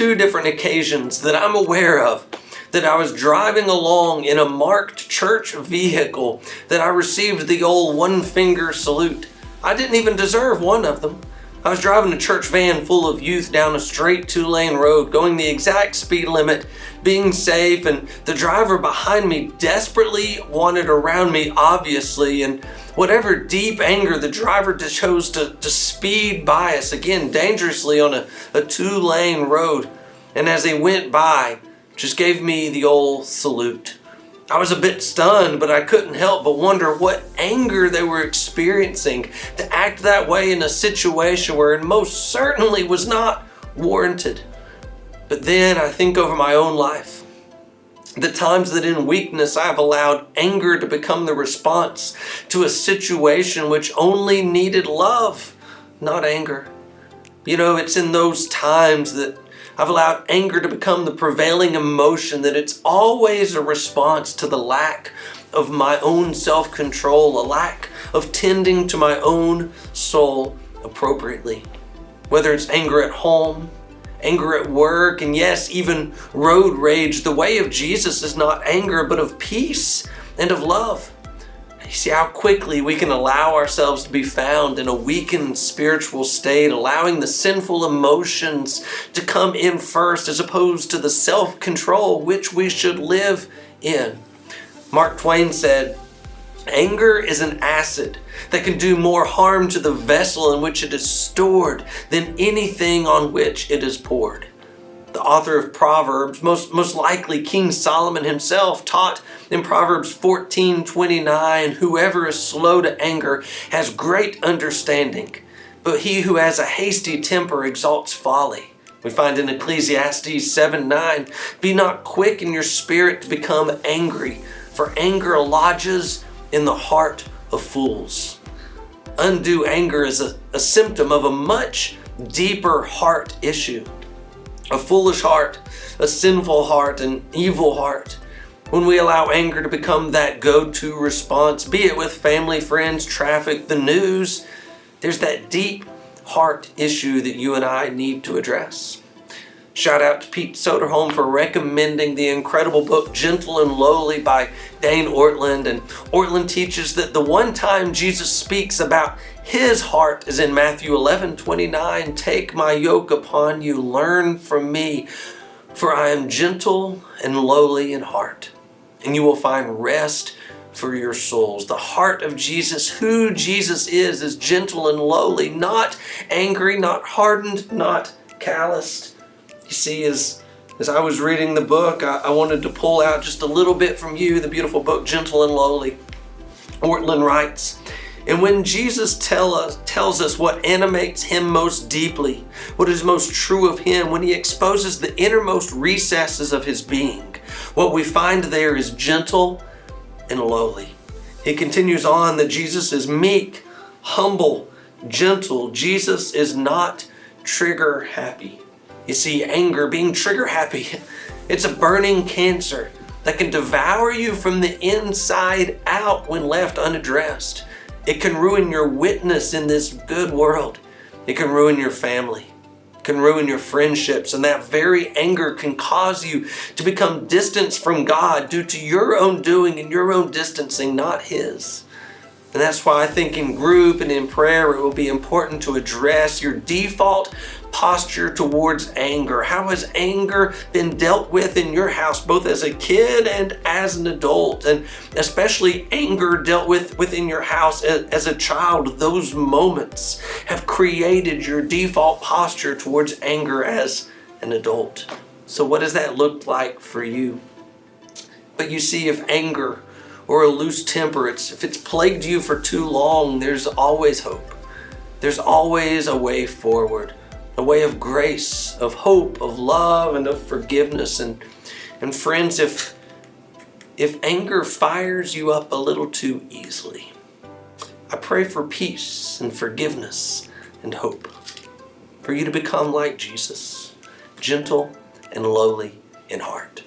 two different occasions that I'm aware of that I was driving along in a marked church vehicle that I received the old one finger salute. I didn't even deserve one of them. I was driving a church van full of youth down a straight 2-lane road, going the exact speed limit, being safe, and the driver behind me desperately wanted around me, obviously, and whatever deep anger the driver chose to speed by us, again, dangerously on a 2-lane road, and as he went by, just gave me the old salute. I was a bit stunned, but I couldn't help but wonder what anger they were experiencing to act that way in a situation where it most certainly was not warranted. But then I think over my own life, the times that in weakness I've allowed anger to become the response to a situation which only needed love, not anger. You know, it's in those times that I've allowed anger to become the prevailing emotion, that it's always a response to the lack of my own self-control, a lack of tending to my own soul appropriately. Whether it's anger at home, anger at work, and yes, even road rage, the way of Jesus is not anger, but of peace and of love. You see how quickly we can allow ourselves to be found in a weakened spiritual state, allowing the sinful emotions to come in first as opposed to the self-control which we should live in. Mark Twain said, "Anger is an acid that can do more harm to the vessel in which it is stored than anything on which it is poured." The author of Proverbs, most likely King Solomon himself, taught in Proverbs 14:29, "Whoever is slow to anger has great understanding, but he who has a hasty temper exalts folly." We find in Ecclesiastes 7:9, "Be not quick in your spirit to become angry, for anger lodges in the heart of fools." Undue anger is a symptom of a much deeper heart issue. A foolish heart, a sinful heart, an evil heart. When we allow anger to become that go-to response, be it with family, friends, traffic, the news, there's that deep heart issue that you and I need to address. Shout out to Pete Soderholm for recommending the incredible book Gentle and Lowly by Dane Ortland. And Ortland teaches that the one time Jesus speaks about his heart is in Matthew 11:29. "Take my yoke upon you, learn from me, for I am gentle and lowly in heart, and you will find rest for your souls." The heart of Jesus, who Jesus is gentle and lowly, not angry, not hardened, not calloused. You see, as I was reading the book, I wanted to pull out just a little bit from you, the beautiful book, Gentle and Lowly. Ortland writes, "And when Jesus tells us what animates him most deeply, what is most true of him, when he exposes the innermost recesses of his being, what we find there is gentle and lowly." He continues on that Jesus is meek, humble, gentle. Jesus is not trigger happy. You see, anger, being trigger happy, it's a burning cancer that can devour you from the inside out when left unaddressed. It can ruin your witness in this good world. It can ruin your family. It can ruin your friendships. And that very anger can cause you to become distant from God due to your own doing and your own distancing, not His. And that's why I think in group and in prayer it will be important to address your default posture towards anger. How has anger been dealt with in your house, both as a kid and as an adult? And especially anger dealt with within your house as a child. Those moments have created your default posture towards anger as an adult. So what does that look like for you? But you see, if anger or a loose temper, if it's plagued you for too long, there's always hope. There's always a way forward. A way of grace, of hope, of love, and of forgiveness. And friends, if anger fires you up a little too easily, I pray for peace and forgiveness and hope. For you to become like Jesus, gentle and lowly in heart.